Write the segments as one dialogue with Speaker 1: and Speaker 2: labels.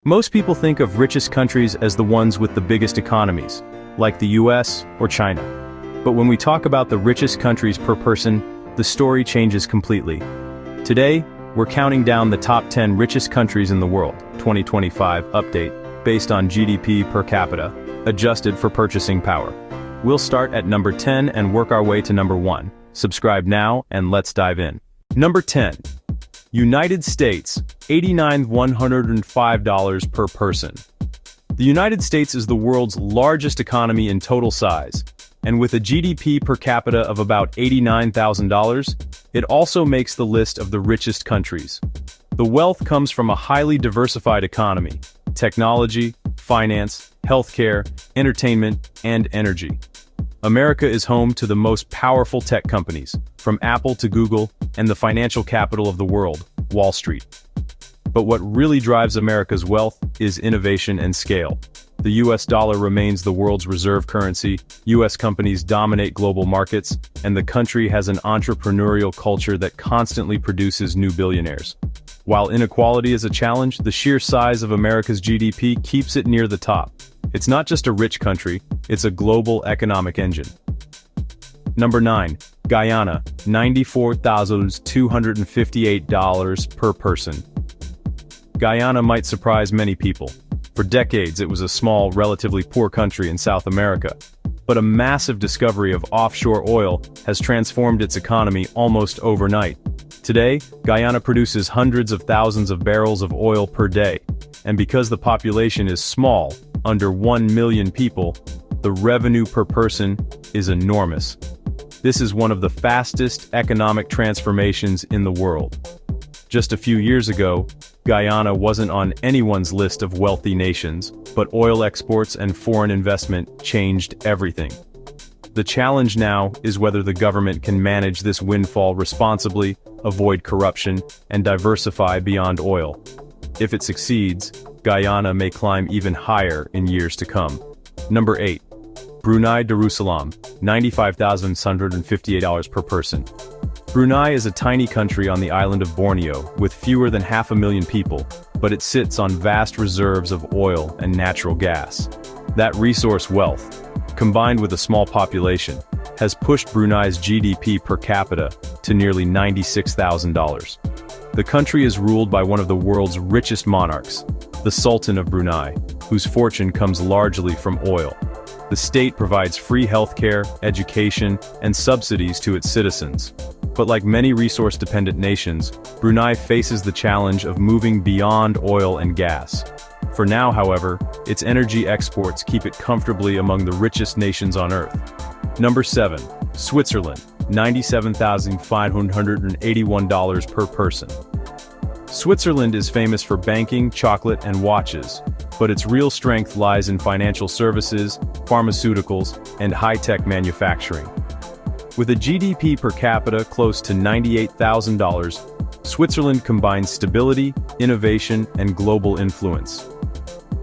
Speaker 1: Most people think of richest countries as the ones with the biggest economies, like the US or China. But when we talk about the richest countries per person, the story changes completely. Today, we're counting down the top 10 richest countries in the world, 2025 update, based on GDP per capita, adjusted for purchasing power. We'll start at number 10 and work our way to number 1. Subscribe now and let's dive in. Number 10. United States, $89,105 per person. The United States is the world's largest economy in total size, and with a GDP per capita of about $89,000, it also makes the list of the richest countries. The wealth comes from a highly diversified economy: technology, finance, healthcare, entertainment, and energy. America is home to the most powerful tech companies, from Apple to Google, and the financial capital of the world, Wall Street. But what really drives America's wealth is innovation and scale. The US dollar remains the world's reserve currency, US companies dominate global markets, and the country has an entrepreneurial culture that constantly produces new billionaires. While inequality is a challenge, the sheer size of America's GDP keeps it near the top. It's not just a rich country, it's a global economic engine. Number 9. Guyana, $94,258 per person. Guyana might surprise many people. For decades, it was a small, relatively poor country in South America. But a massive discovery of offshore oil has transformed its economy almost overnight. Today, Guyana produces hundreds of thousands of barrels of oil per day. And because the population is small, under 1 million people, the revenue per person is enormous. This is one of the fastest economic transformations in the world. Just a few years ago, Guyana wasn't on anyone's list of wealthy nations, but oil exports and foreign investment changed everything. The challenge now is whether the government can manage this windfall responsibly, avoid corruption, and diversify beyond oil. If it succeeds, Guyana may climb even higher in years to come. Number 8. Brunei Darussalam, $95,658 per person. Brunei is a tiny country on the island of Borneo, with fewer than 500,000 people, but it sits on vast reserves of oil and natural gas. That resource wealth, combined with a small population, has pushed Brunei's GDP per capita to nearly $96,000. The country is ruled by one of the world's richest monarchs, the Sultan of Brunei, whose fortune comes largely from oil. The state provides free healthcare, education, and subsidies to its citizens. But like many resource-dependent nations, Brunei faces the challenge of moving beyond oil and gas. For now, however, its energy exports keep it comfortably among the richest nations on Earth. Number 7. Switzerland, $97,581 per person. Switzerland is famous for banking, chocolate, and watches, but its real strength lies in financial services, pharmaceuticals, and high-tech manufacturing. With a GDP per capita close to $98,000, Switzerland combines stability, innovation, and global influence.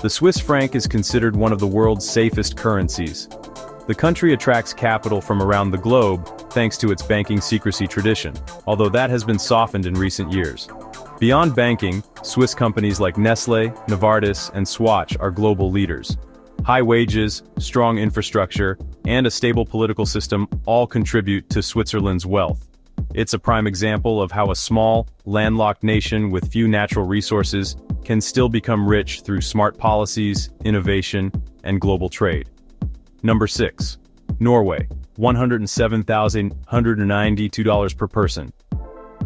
Speaker 1: The Swiss franc is considered one of the world's safest currencies. The country attracts capital from around the globe thanks to its banking secrecy tradition, although that has been softened in recent years. Beyond banking, Swiss companies like Nestlé, Novartis, and Swatch are global leaders. High wages, strong infrastructure, and a stable political system all contribute to Switzerland's wealth. It's a prime example of how a small, landlocked nation with few natural resources can still become rich through smart policies, innovation, and global trade. Number 6. Norway, $107,192 per person.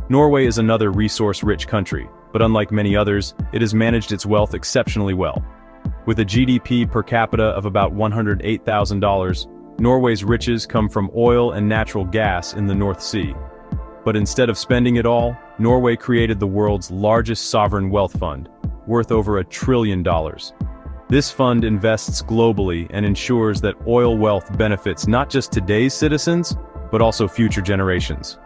Speaker 1: Norway is another resource-rich country, but unlike many others, it has managed its wealth exceptionally well. With a GDP per capita of about $108,000, Norway's riches come from oil and natural gas in the North Sea. But instead of spending it all, Norway created the world's largest sovereign wealth fund, worth over $1 trillion. This fund invests globally and ensures that oil wealth benefits not just today's citizens, but also future generations.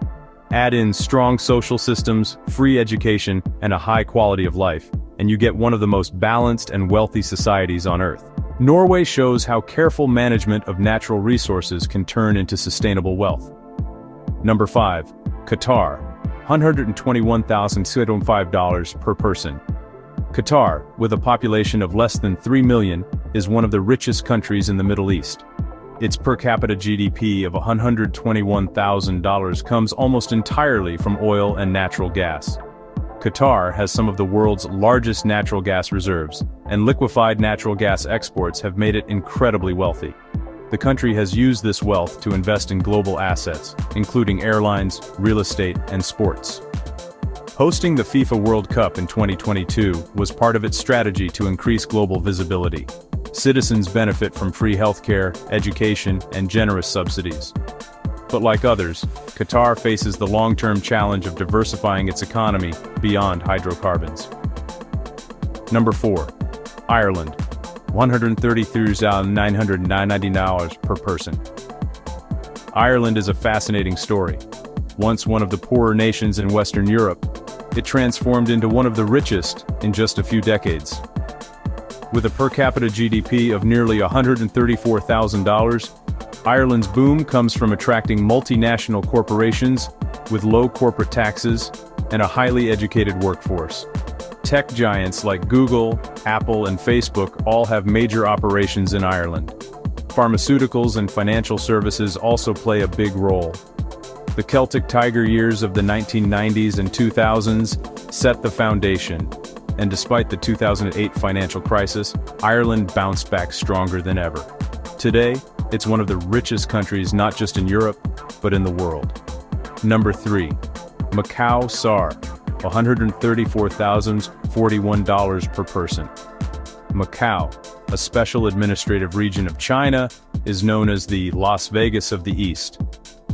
Speaker 1: Add in strong social systems, free education, and a high quality of life, and you get one of the most balanced and wealthy societies on Earth. Norway shows how careful management of natural resources can turn into sustainable wealth. Number 5. Qatar, $121,605 per person. Qatar, with a population of less than 3 million, is one of the richest countries in the Middle East. Its per capita GDP of $121,000 comes almost entirely from oil and natural gas. Qatar has some of the world's largest natural gas reserves, and liquefied natural gas exports have made it incredibly wealthy. The country has used this wealth to invest in global assets, including airlines, real estate, and sports. Hosting the FIFA World Cup in 2022 was part of its strategy to increase global visibility. Citizens benefit from free healthcare, education, and generous subsidies. But like others, Qatar faces the long-term challenge of diversifying its economy beyond hydrocarbons. Number 4. Ireland. $133,999 per person. Ireland is a fascinating story. Once one of the poorer nations in Western Europe, it transformed into one of the richest in just a few decades. With a per capita GDP of nearly $134,000, Ireland's boom comes from attracting multinational corporations with low corporate taxes and a highly educated workforce. Tech giants like Google, Apple, and Facebook all have major operations in Ireland. Pharmaceuticals and financial services also play a big role. The Celtic Tiger years of the 1990s and 2000s set the foundation, and despite the 2008 financial crisis, Ireland bounced back stronger than ever. Today, it's one of the richest countries not just in Europe, but in the world. Number 3. Macau SAR, $134,041 per person. Macau, a special administrative region of China, is known as the Las Vegas of the East.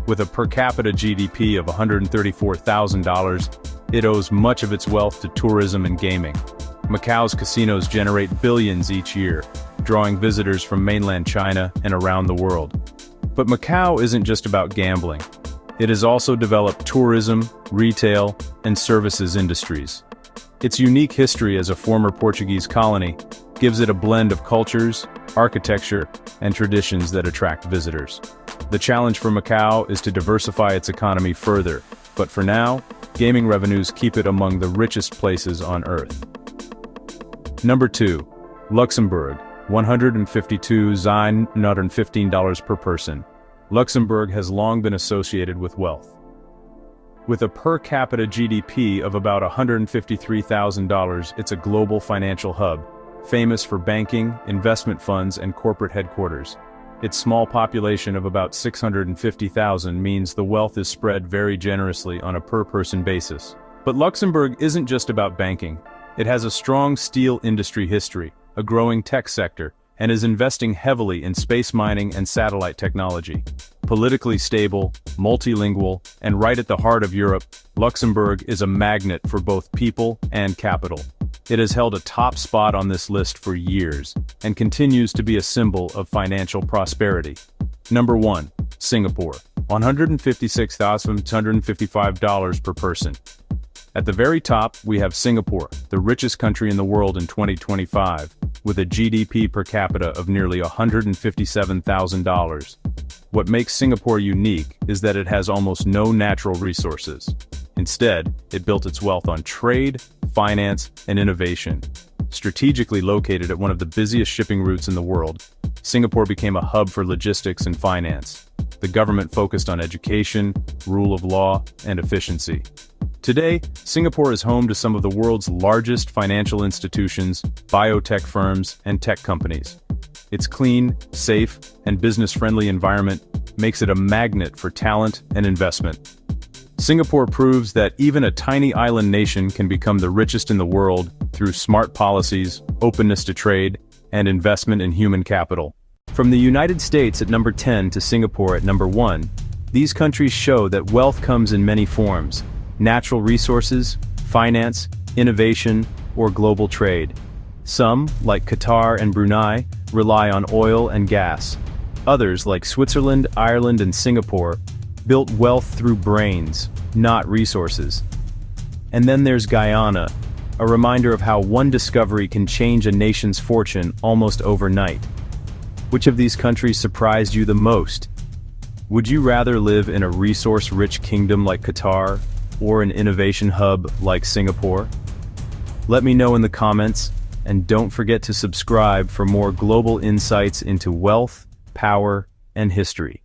Speaker 1: With a per capita GDP of $134,000, it owes much of its wealth to tourism and gaming. Macau's casinos generate billions each year, drawing visitors from mainland China and around the world. But Macau isn't just about gambling. It has also developed tourism, retail, and services industries. Its unique history as a former Portuguese colony gives it a blend of cultures, architecture, and traditions that attract visitors. The challenge for Macau is to diversify its economy further, but for now, gaming revenues keep it among the richest places on Earth. Number 2. Luxembourg, $152,915 per person. Luxembourg has long been associated with wealth. With a per capita GDP of about $153,000, it's a global financial hub, famous for banking, investment funds, and corporate headquarters. Its small population of about 650,000 means the wealth is spread very generously on a per-person basis. But Luxembourg isn't just about banking. It has a strong steel industry history, a growing tech sector, and is investing heavily in space mining and satellite technology. Politically stable, multilingual, and right at the heart of Europe, Luxembourg is a magnet for both people and capital. It has held a top spot on this list for years, and continues to be a symbol of financial prosperity. Number 1. Singapore, $156,255 per person. At the very top, we have Singapore, the richest country in the world in 2025, with a GDP per capita of nearly $157,000. What makes Singapore unique is that it has almost no natural resources. Instead, it built its wealth on trade, finance, and innovation. Strategically located at one of the busiest shipping routes in the world, Singapore became a hub for logistics and finance. The government focused on education, rule of law, and efficiency. Today, Singapore is home to some of the world's largest financial institutions, biotech firms, and tech companies. Its clean, safe, and business-friendly environment makes it a magnet for talent and investment. Singapore proves that even a tiny island nation can become the richest in the world through smart policies, openness to trade, and investment in human capital. From the United States at number 10 to Singapore at number 1, these countries show that wealth comes in many forms: natural resources, finance, innovation, or global trade. Some, like Qatar and Brunei, rely on oil and gas. Others, like Switzerland, Ireland, and Singapore, built wealth through brains, not resources. And then there's Guyana, a reminder of how one discovery can change a nation's fortune almost overnight. Which of these countries surprised you the most? Would you rather live in a resource-rich kingdom like Qatar, or an innovation hub like Singapore? Let me know in the comments, and don't forget to subscribe for more global insights into wealth, power, and history.